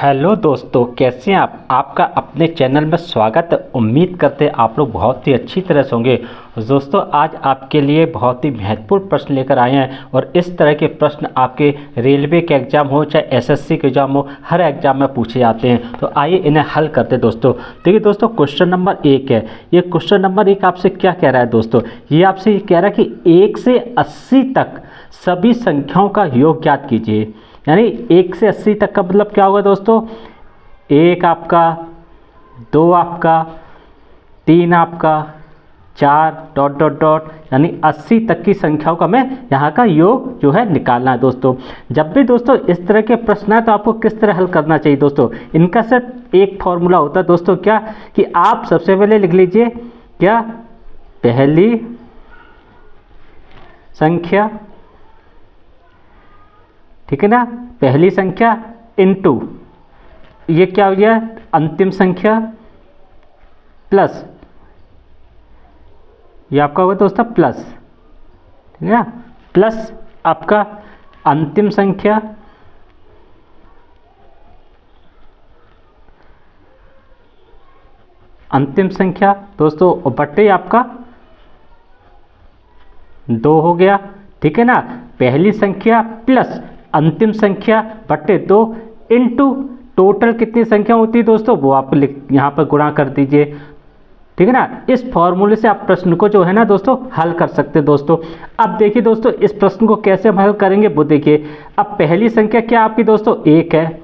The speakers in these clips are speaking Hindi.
हेलो दोस्तों, कैसे हैं आप। आपका अपने चैनल में स्वागत है। उम्मीद करते हैं आप लोग बहुत ही अच्छी तरह से होंगे। दोस्तों, आज आपके लिए बहुत ही महत्वपूर्ण प्रश्न लेकर आए हैं और इस तरह के प्रश्न आपके रेलवे के एग्ज़ाम हो चाहे एसएससी के एग्ज़ाम हो, हर एग्ज़ाम में पूछे जाते हैं। तो आइए इन्हें हल करते हैं दोस्तों। देखिए दोस्तों, क्वेश्चन नंबर 1 है। ये क्वेश्चन नंबर 1 आपसे क्या कह रहा है दोस्तों? ये आपसे ये कह रहा है कि 1 से 80 तक सभी संख्याओं का योग ज्ञात कीजिए। यानी 1 से 80 तक का मतलब क्या होगा दोस्तों? 1 आपका, 2 आपका, 3 आपका, 4 डॉट डॉट डॉट, यानी 80 तक की संख्याओं का हमें यहाँ का योग जो है निकालना है दोस्तों। जब भी दोस्तों इस तरह के प्रश्न आए तो आपको किस तरह हल करना चाहिए दोस्तों? इनका सिर्फ एक फॉर्मूला होता है दोस्तों, क्या कि आप सबसे पहले लिख लीजिए क्या, पहली संख्या, ठीक है ना, पहली संख्या इनटू ये क्या हो गया, अंतिम संख्या प्लस ये आपका होगा दोस्तों प्लस, ठीक है ना, प्लस आपका अंतिम संख्या दोस्तों बट्टे आपका 2 हो गया, ठीक है ना। पहली संख्या प्लस अंतिम संख्या बट्टे 2 इंटू टोटल कितनी संख्या होती है दोस्तों, वो आप यहाँ पर गुणा कर दीजिए, ठीक है ना। इस फॉर्मूले से आप प्रश्न को जो है ना दोस्तों हल कर सकते हैं दोस्तों। अब देखिए दोस्तों, इस प्रश्न को कैसे हम हल करेंगे वो देखिए। अब पहली संख्या क्या आपकी दोस्तों 1 है,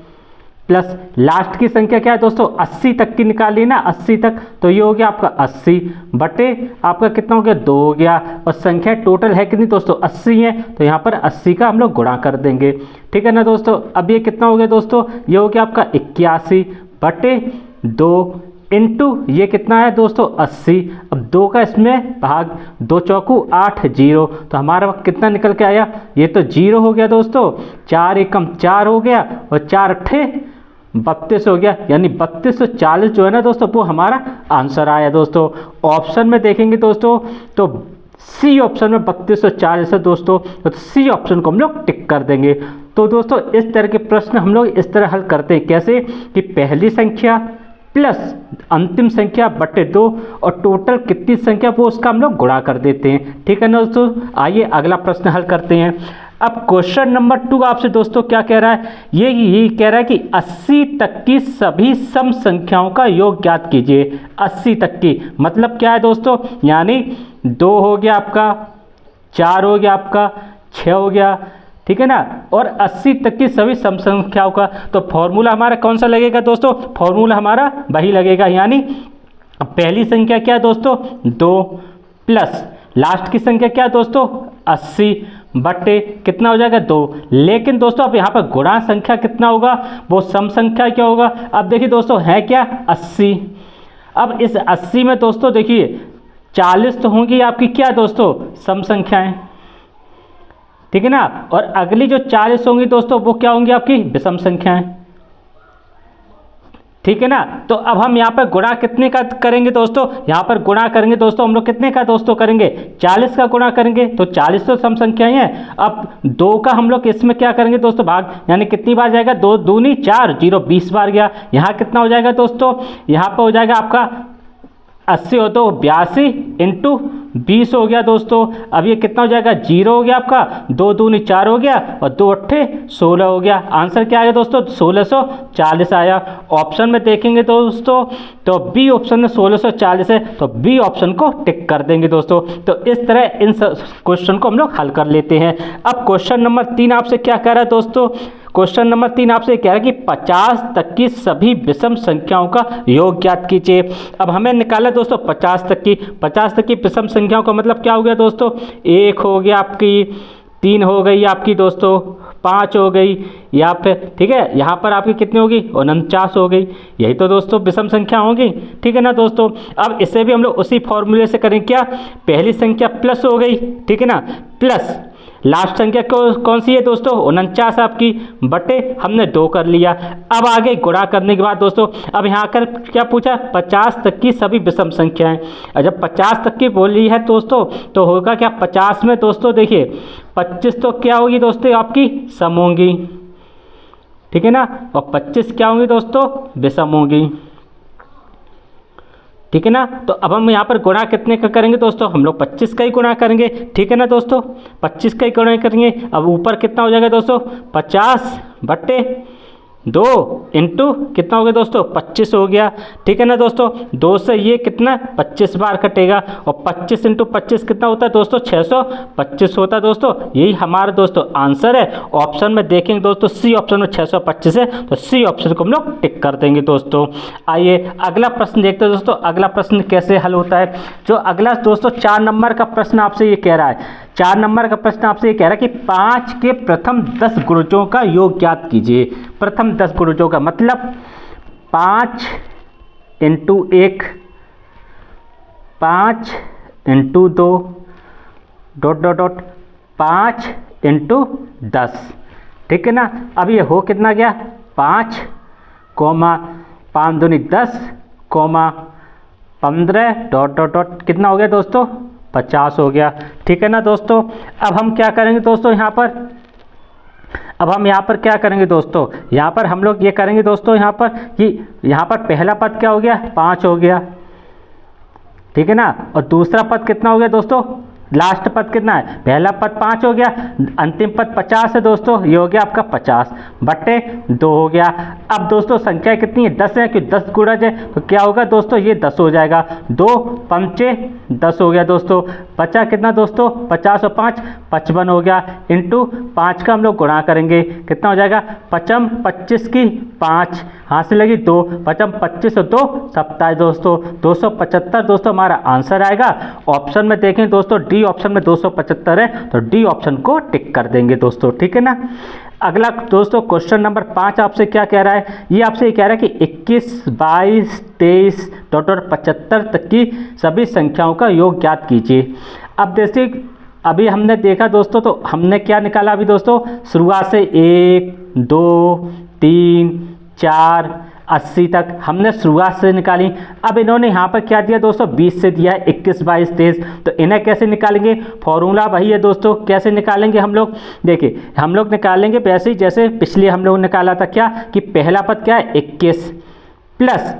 प्लस लास्ट की संख्या क्या है दोस्तों 80 तक की निकाली ना, 80 तक, तो ये हो गया आपका 80 बटे आपका कितना हो गया 2 हो गया, और संख्या टोटल है कितनी दोस्तों 80 है, तो यहाँ पर 80 का हम लोग गुणा कर देंगे, ठीक है ना दोस्तों। अब ये कितना हो गया दोस्तों, ये हो गया आपका 81 बटे 2 इंटू ये कितना है दोस्तों 80। अब 2 का इसमें भाग, 2 चौकू 8 0, तो हमारा कितना निकल के आया, ये तो 0 हो गया दोस्तों, 4 एकम 4 हो गया और 4 अट्ठे 32 हो गया, यानी 3240 जो है ना दोस्तों वो हमारा आंसर आया दोस्तों। ऑप्शन में देखेंगे दोस्तों तो सी ऑप्शन में 3240 है दोस्तों, तो सी ऑप्शन को हम लोग टिक कर देंगे। तो दोस्तों इस तरह के प्रश्न हम लोग इस तरह हल करते हैं, कैसे कि पहली संख्या प्लस अंतिम संख्या बटे 2 और टोटल कितनी संख्या वो उसका हम लोग गुणा कर देते हैं, ठीक है ना दोस्तों। आइए अगला प्रश्न हल करते हैं। अब क्वेश्चन नंबर 2 आपसे दोस्तों क्या कह रहा है, ये कह रहा है कि 80 तक की सभी सम संख्याओं का योग ज्ञात कीजिए। 80 तक की मतलब क्या है दोस्तों, यानी 2 हो गया आपका, 4 हो गया आपका, 6 हो गया, ठीक है ना, और 80 तक की सभी सम संख्याओं का। तो फॉर्मूला हमारा कौन सा लगेगा दोस्तों, फॉर्मूला हमारा वही लगेगा, यानी पहली संख्या क्या है दोस्तों 2 प्लस लास्ट की संख्या क्या है दोस्तों 80 बटे कितना हो जाएगा 2। लेकिन दोस्तों अब यहाँ पर गुणा संख्या कितना होगा, वो सम संख्या क्या होगा। अब देखिए दोस्तों है क्या 80। अब इस 80 में दोस्तों देखिए 40 तो होंगी आपकी क्या दोस्तों सम संख्याएं, ठीक है ना, और अगली जो 40 होंगी दोस्तों वो क्या होंगी आपकी विषम संख्याएं, ठीक है ना। तो अब हम यहाँ पर गुणा कितने का करेंगे दोस्तों, यहाँ पर गुणा करेंगे दोस्तों हम लोग कितने का दोस्तों करेंगे 40 का गुणा करेंगे, तो 40 तो सम संख्याएं हैं। अब 2 का हम लोग इसमें क्या करेंगे दोस्तों भाग, यानी कितनी बार जाएगा 2 दूनी 4 0 20 बार गया। यहाँ कितना हो जाएगा दोस्तों, यहाँ पर हो जाएगा आपका 80 हो तो 82 इंटू 20 हो गया दोस्तों। अब ये कितना हो जाएगा 0 हो गया आपका, 2 दूनी 4 हो गया और 2 अट्ठे 16 हो गया। आंसर क्या आया दोस्तों 1640 आया। ऑप्शन में देखेंगे दोस्तों तो बी ऑप्शन में 1640 है, तो बी ऑप्शन को टिक कर देंगे दोस्तों। तो इस तरह इन क्वेश्चन को हम लोग हल कर लेते हैं। अब क्वेश्चन नंबर 3 आपसे क्या कह रहा है दोस्तों, क्वेश्चन नंबर 3 आपसे कह रहा है कि 50 तक की सभी विषम संख्याओं का योग ज्ञात कीजिए। अब हमें निकाला दोस्तों 50 तक की विषम संख्याओं का मतलब क्या हो गया दोस्तों, 1 हो गया आपकी, 3 हो गई आपकी दोस्तों, 5 हो गई, या फिर ठीक है यहाँ पर आपकी कितनी होगी 49 हो गई। यही तो दोस्तों विषम संख्या होगी, ठीक है ना दोस्तों। अब इसे भी हम लोग उसी फॉर्मूले से करें, क्या पहली संख्या प्लस हो गई, ठीक है ना, प्लस लास्ट संख्या कौन सी है दोस्तों 49 आपकी, बटे हमने 2 कर लिया। अब आगे गुणा करने के बाद दोस्तों अब यहाँ कर क्या पूछा 50 तक की सभी विषम संख्याएं। और जब 50 तक की बोली है दोस्तों तो होगा क्या 50 में दोस्तों देखिए 25 तो क्या होगी दोस्तों आपकी सम होंगी, ठीक है ना, और 25 क्या होंगी दोस्तों, विषम होंगी। ठीक है ना, तो अब हम यहाँ पर गुणा कितने का करेंगे दोस्तों, हम लोग 25 का ही गुणा करेंगे। ठीक है ना दोस्तों, 25 का ही गुणा करेंगे। अब ऊपर कितना हो जाएगा दोस्तों, 50/2 इंटू कितना हो गया दोस्तों, 25 हो गया। ठीक है ना दोस्तों, 2 से ये कितना 25 बार कटेगा, और 25 इंटू 25 कितना होता है दोस्तों, 625 होता है दोस्तों। यही हमारा दोस्तों आंसर है। ऑप्शन में देखेंगे दोस्तों, सी ऑप्शन में 625 है, तो सी ऑप्शन को हम लोग टिक कर देंगे दोस्तों। आइए अगला प्रश्न देखते हैं दोस्तों, अगला प्रश्न कैसे हल होता है। जो अगला दोस्तों 4 नंबर का प्रश्न आपसे ये कह रहा है, 4 नंबर का प्रश्न आपसे ये कह रहा है कि 5 के प्रथम 10 गुणजों का योग ज्ञात कीजिए। प्रथम 10 गुणजों का मतलब 5 into 1, 5 into 2 dot dot dot 5 into 10। ठीक है ना, अब ये हो कितना गया, 5 कोमा 5 दूनी 10 कोमा 15 डॉट डॉट डॉट कितना हो गया दोस्तों, 50 हो गया। ठीक है ना दोस्तों, अब हम क्या करेंगे दोस्तों यहाँ पर, अब हम यहाँ पर क्या करेंगे दोस्तों, यहाँ पर हम लोग ये करेंगे दोस्तों यहाँ पर कि यहाँ पर पहला पद क्या हो गया, 5 हो गया। ठीक है ना, और दूसरा पद कितना हो गया दोस्तों, लास्ट पद कितना है, पहला पद 5 हो गया, अंतिम पद 50 है दोस्तों, ये हो गया आपका 50/2 हो गया। अब दोस्तों संख्या कितनी है, 10 है, क्योंकि 10 गुणज है, तो क्या होगा दोस्तों, ये 10 हो जाएगा। 2 पंचे 10 हो गया दोस्तों, बचा कितना दोस्तों, 50 और 5 55 हो गया, इंटू 5 का हम लोग गुणा करेंगे, कितना हो जाएगा, 55 25 की 5 हाथ से लगी 2, 55 25 और 2 27 दोस्तों, 275 दोस्तों हमारा आंसर आएगा। ऑप्शन में देखें दोस्तों, डी ऑप्शन में 275 है, तो डी ऑप्शन को टिक कर देंगे दोस्तों। ठीक है ना, अगला दोस्तों क्वेश्चन नंबर 5 आपसे क्या कह रहा है, ये आपसे ये कह रहा है कि 21 22 23 75 तक की सभी संख्याओं का योग ज्ञात कीजिए। अब देखिए, अभी हमने देखा दोस्तों, तो हमने क्या निकाला अभी दोस्तों, शुरुआत से 1 2 3 4 80 तक हमने शुरुआत से निकाली। अब इन्होंने यहाँ पर क्या दिया दोस्तों, 20 से दिया है, 21 22 23, तो इन्हें कैसे निकालेंगे, फॉर्मूला वही है दोस्तों। कैसे निकालेंगे हम लोग, देखिए हम लोग निकालेंगे वैसे ही जैसे पिछले हम लोग निकाला था, क्या कि पहला पद क्या है 21 प्लस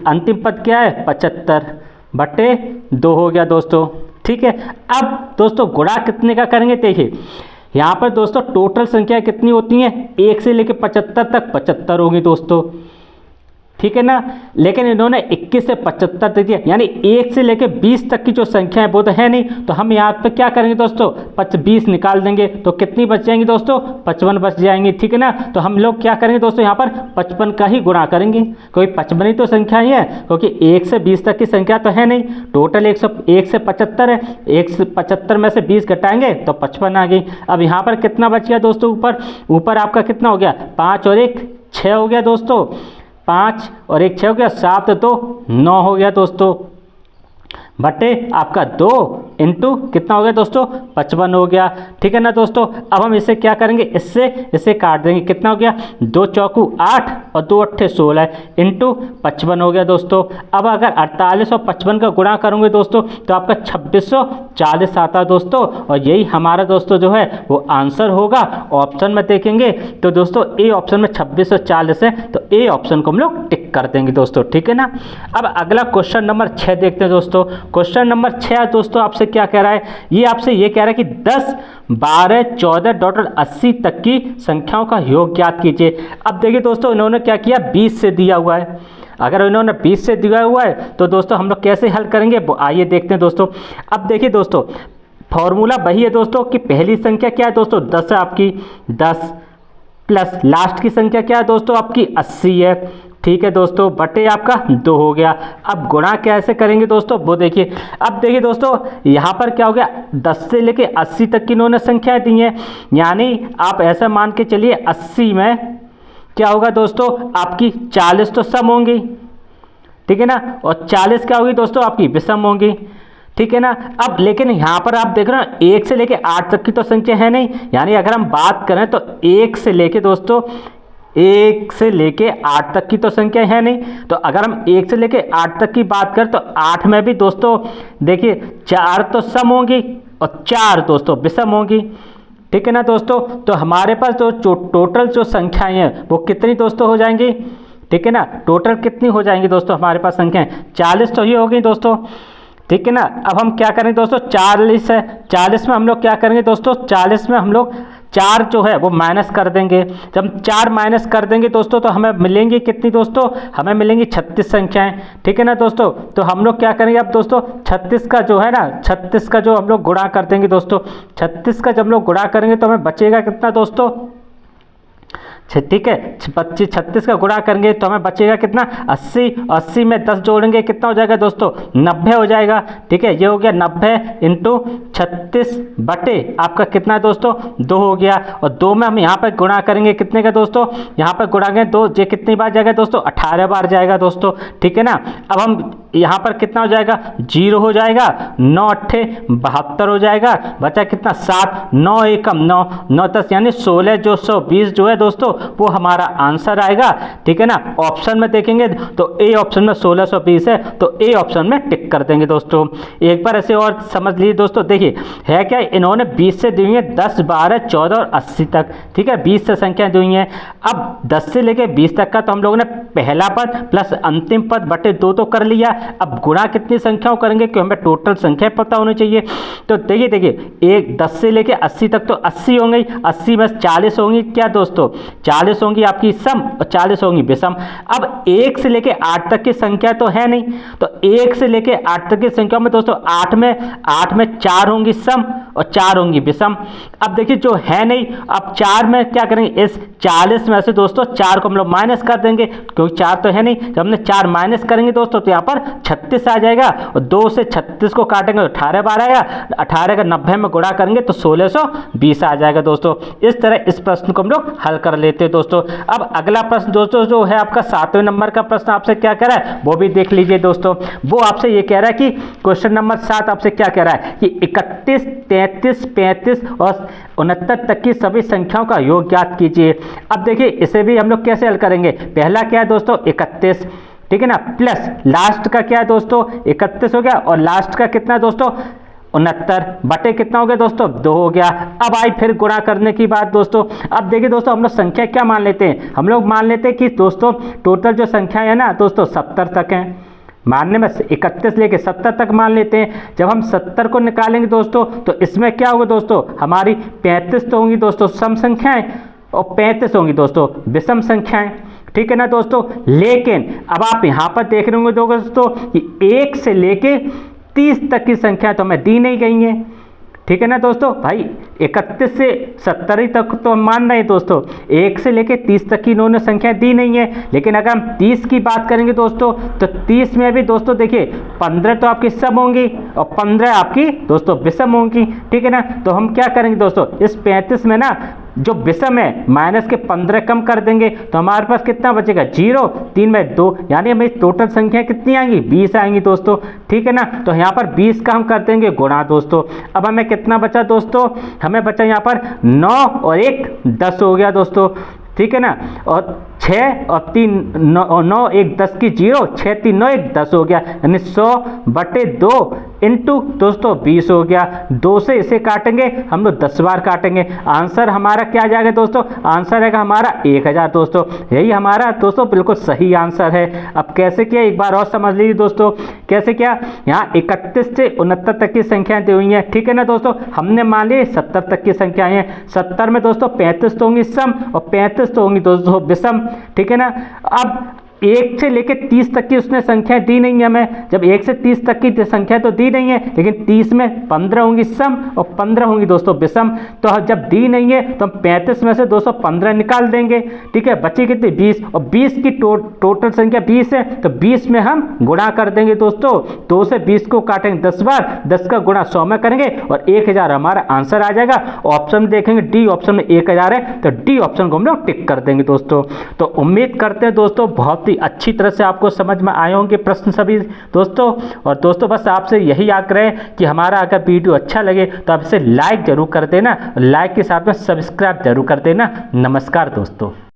अंतिम पद क्या है 75/2 हो गया दोस्तों। ठीक है, अब दोस्तों गुणा कितने का करेंगे, देखिए यहाँ पर दोस्तों टोटल संख्या कितनी होती हैं, 1 से लेकर 75 तक 75 होंगी दोस्तों। ठीक है ना, लेकिन इन्होंने 21 से 75 तक दिया, यानी 1 से लेकर 20 तक की जो संख्या है वो तो है नहीं, तो हम यहाँ पे क्या करेंगे दोस्तों, 20 निकाल देंगे, तो कितनी बच जाएंगी दोस्तों, 55 बच जाएंगी। ठीक है ना, तो हम लोग क्या करेंगे दोस्तों, यहाँ पर 55 का ही गुणा करेंगे, क्योंकि 55 ही तो संख्या ही है, क्योंकि 1 से 20 तक की संख्या तो है नहीं। टोटल 1 से 75 है, 1 से 75 में से 20 घटाएंगे तो 55 आ गई। अब यहाँ पर कितना बच गया दोस्तों, ऊपर आपका कितना हो गया, 5 और 1 6 हो गया दोस्तों, 5 और 1 6 हो गया, 7 और 2 9 हो गया दोस्तों, बटे आपका 2 इंटू कितना हो गया दोस्तों, 55 हो गया। ठीक है ना दोस्तों, अब हम इसे क्या करेंगे, इसे काट देंगे, कितना हो गया, 2 चौकू 8 और 2 अट्ठे 16 इंटू 55 हो गया दोस्तों। अब अगर 48 और 55 का गुणा करूँगे दोस्तों, तो आपका 2640 आता है दोस्तों, और यही हमारा दोस्तों जो है वो आंसर होगा। ऑप्शन में देखेंगे तो दोस्तों ए ऑप्शन में 2640 है, तो ए ऑप्शन को हम लोग टिक कर देंगे दोस्तों। ठीक है ना, अब अगला क्वेश्चन नंबर 6 देखते हैं दोस्तों। क्वेश्चन नंबर 6 दोस्तों आपसे क्या कह रहा है, ये आपसे ये कह रहा है कि 10 12 14 80 तक की संख्याओं का योग ज्ञात कीजिए। अब देखिए दोस्तों, इन्होंने क्या किया, 20 से दिया हुआ है, अगर इन्होंने 20 से दिया हुआ है तो दोस्तों हम लोग कैसे हल करेंगे, आइए देखते हैं दोस्तों। अब देखिए दोस्तों, फॉर्मूला वही है दोस्तों कि पहली संख्या क्या है दोस्तों, 10 है आपकी, 10 प्लस लास्ट की संख्या क्या है दोस्तों आपकी, 80 है। ठीक है दोस्तों, बटे आपका 2 हो गया। अब गुणा कैसे करेंगे दोस्तों, वो देखिए। अब देखिए दोस्तों, यहाँ पर क्या हो गया, 10 से लेके 80 तक की इन्होंने संख्या दी है, यानी आप ऐसा मान के चलिए 80 में क्या होगा दोस्तों, आपकी 40 तो सम होंगी, ठीक है ना, और 40 क्या होगी दोस्तों आपकी विषम होंगी। ठीक है ना, अब लेकिन यहाँ पर आप देख रहे हो 1 से लेके 8 तक की तो संख्या है नहीं, यानी अगर हम बात करें तो 1 से लेके दोस्तों 1 से लेके 8 तक की तो संख्या है नहीं, तो अगर हम 1 से लेके 8 तक की बात करें तो 8 में भी दोस्तों देखिए 4 तो सम होंगी और 4 दोस्तों विषम होंगी। ठीक है ना दोस्तों। तो हमारे पास जो टोटल जो संख्याएं हैं वो कितनी दोस्तों हो जाएंगी, ठीक है ना, टोटल कितनी हो जाएंगी दोस्तों हमारे पास संख्याएं 40 तो ही होगी दोस्तों, ठीक है ना। अब हम क्या करेंगे दोस्तों, 40 है, 40 में हम लोग क्या करेंगे दोस्तों, 40 में हम लोग 4 जो है वो माइनस कर देंगे। जब हम 4 माइनस कर देंगे दोस्तों तो हमें मिलेंगी कितनी दोस्तों, हमें मिलेंगी 36 संख्याएं, ठीक है ना दोस्तों। तो हम लोग क्या करेंगे अब दोस्तों, 36 का जो है ना, 36 का जो हम लोग गुणा कर देंगे दोस्तों, 36 का जब हम लोग गुणा करेंगे तो हमें बचेगा कितना दोस्तों, ठीक है, 36 का गुणा करेंगे तो हमें बचेगा कितना 80, 80 में 10 जोड़ेंगे कितना हो जाएगा दोस्तों 90 हो जाएगा, ठीक है। ये हो गया 90 इंटू 36 बटे आपका कितना दोस्तों 2 हो गया, और 2 में हम यहाँ पर गुणा करेंगे कितने का दोस्तों, यहाँ पर गुणाएंगे 2, ये कितनी बार जाएगा दोस्तों 18 बार जाएगा दोस्तों, ठीक है ना। अब हम यहाँ पर कितना हो जाएगा 0 हो जाएगा, 9 8 72 हो जाएगा, बचा कितना 7, 9 एकम 9, 9 10 यानी 16 जो 120 जो है दोस्तों वो हमारा आंसर आएगा, ठीक है ना। ऑप्शन में देखेंगे तो ए ऑप्शन में 1620 है, तो ए ऑप्शन में टिक कर देंगे दोस्तों। एक बार ऐसे और समझ लीजिए दोस्तों, देखिए है क्या, इन्होंने 20 से दी हुई है 10 12 14 और 80 तक, ठीक है, 20 से संख्या दी हुई है। अब 10 से लेके 20 तक का तो हम लोगों ने पहला पद प्लस अंतिम पद बटे 2 तो कर लिया, अब गुणा कितनी संख्याओं करेंगे क्योंकि हमें टोटल संख्या पता होनी चाहिए। तो देखिए 10 से लेके 80 तक तो 80 होंगी, 80 में 40 होंगी क्या दोस्तों, 40 होंगी आपकी सम और 40 होंगी विषम। अब 1 से लेके 8 तक की संख्या तो है नहीं, तो 1 से लेके 8 तक की संख्या में दोस्तों 8 में 4 होंगी सम और 4 होंगी विषम। अब देखिए जो है नहीं, अब 4 में क्या करेंगे, इस 40 में से दोस्तों 4 को हम लोग माइनस कर देंगे क्योंकि 4 तो है नहीं। जब हमने 4 माइनस करेंगे दोस्तों तो यहाँ पर 36 आ जाएगा, और 2 से 36 को काटेंगे तो 18 बार आएगा, 18 का 90 में गुणा करेंगे तो 1620 आ जाएगा दोस्तों। इस तरह इस प्रश्न को हम लोग हल कर लेते हैं दोस्तों। अब अगला प्रश्न दोस्तों जो है आपका 7वें नंबर का प्रश्न आपसे क्या कह रहा है वो भी देख लीजिए दोस्तों। वो आपसे ये कह रहा है कि क्वेश्चन नंबर 7 आपसे क्या कह रहा है कि 31 33 35 और 69 तक की सभी संख्याओं का योग ज्ञात कीजिए। अब देखिए इसे भी हम लोग कैसे हल करेंगे, पहला क्या है दोस्तों 31, ठीक है ना, प्लस लास्ट का क्या है दोस्तों 31 हो गया, और लास्ट का कितना दोस्तों 69 बटे कितना हो गया दोस्तों 2 हो गया। अब आई फिर गुणा करने की बात दोस्तों। अब देखिए दोस्तों हम लोग संख्या क्या मान लेते हैं, हम लोग मान लेते हैं कि दोस्तों टोटल जो संख्या है ना दोस्तों 70 तक है, मानने में 31 लेके 70 तक मान लेते हैं। जब हम 70 को निकालेंगे दोस्तों तो इसमें क्या होगा दोस्तों, हमारी 35 तो होंगी दोस्तों सम संख्याएं और 35 होंगी दोस्तों विषम संख्याएं, ठीक है ना दोस्तों। लेकिन अब आप यहाँ पर देख रहे होंगे दोस्तों कि 1 से लेके 30 तक की संख्या तो हमें दी नहीं गई है, ठीक है ना दोस्तों। भाई 31 से 70 ही तक तो हम मान रहे हैं दोस्तों, 1 से लेके 30 तक की इन्होंने संख्या दी नहीं है। लेकिन अगर हम 30 की बात करेंगे दोस्तों तो 30 में भी दोस्तों देखिए 15 तो आपकी सम होंगी और 15 आपकी दोस्तों विषम होंगी, ठीक है ना। तो हम क्या करेंगे दोस्तों, इस 35 में ना जो विषम है माइनस के 15 कम कर देंगे तो हमारे पास कितना बचेगा 0, 3 में 2 यानी हमें टोटल संख्या कितनी आएंगी 20 आएंगी दोस्तों, ठीक है ना। तो यहाँ पर 20 का हम कर देंगे गुणा दोस्तों। अब हमें कितना बचा दोस्तों, हमें बचा यहाँ पर 9 और 1 10 हो गया दोस्तों, ठीक है ना। और 6 और 3 9 1 10 की 0, 6 3 9 1 10 हो गया, यानी 100 बटे 2 इंटू दोस्तों 20 हो गया। 2 से इसे काटेंगे हम लोग 10 बार काटेंगे, आंसर हमारा क्या आ जाएगा दोस्तों, आंसर आएगा हमारा 1000 दोस्तों। यही हमारा दोस्तों बिल्कुल सही आंसर है। अब कैसे किया एक बार और समझ लीजिए दोस्तों, कैसे किया, यहाँ 31 से 69 तक की संख्याएं दी हुई हैं, ठीक है ना दोस्तों। हमने मान ली 70 तक की संख्याएं हैं, 70 में दोस्तों 35 तो होंगी सम और 35 तो होंगी दोस्तों विषम, ठीक है ना। अब 1 से लेकर 30 तक की उसने संख्या दी नहीं है हमें, जब 1 से 30 तक की संख्या तो दी नहीं है, लेकिन 30 में 15 होंगी सम और 15 होंगी दोस्तों विषम। तो जब दी नहीं है तो हम 35 में से 215 निकाल देंगे, ठीक है, बची कितनी 20, और 20 की टोटल संख्या 20 है तो 20 में हम गुणा कर देंगे दोस्तों। 2 से 20 को काटेंगे 10 बार, 10 का गुणा 100 में करेंगे और 1000 हमारा आंसर आ जाएगा। ऑप्शन देखेंगे डी ऑप्शन में 1000 है तो डी ऑप्शन को हम लोग टिक कर देंगे दोस्तों। तो उम्मीद करते हैं दोस्तों बहुत ही अच्छी तरह से आपको समझ में आए होंगे प्रश्न सभी दोस्तों। और दोस्तों बस आपसे यही आग्रह है कि हमारा अगर वीडियो अच्छा लगे तो आप इसे लाइक जरूर कर देना, लाइक के साथ में सब्सक्राइब जरूर कर देना। नमस्कार दोस्तों।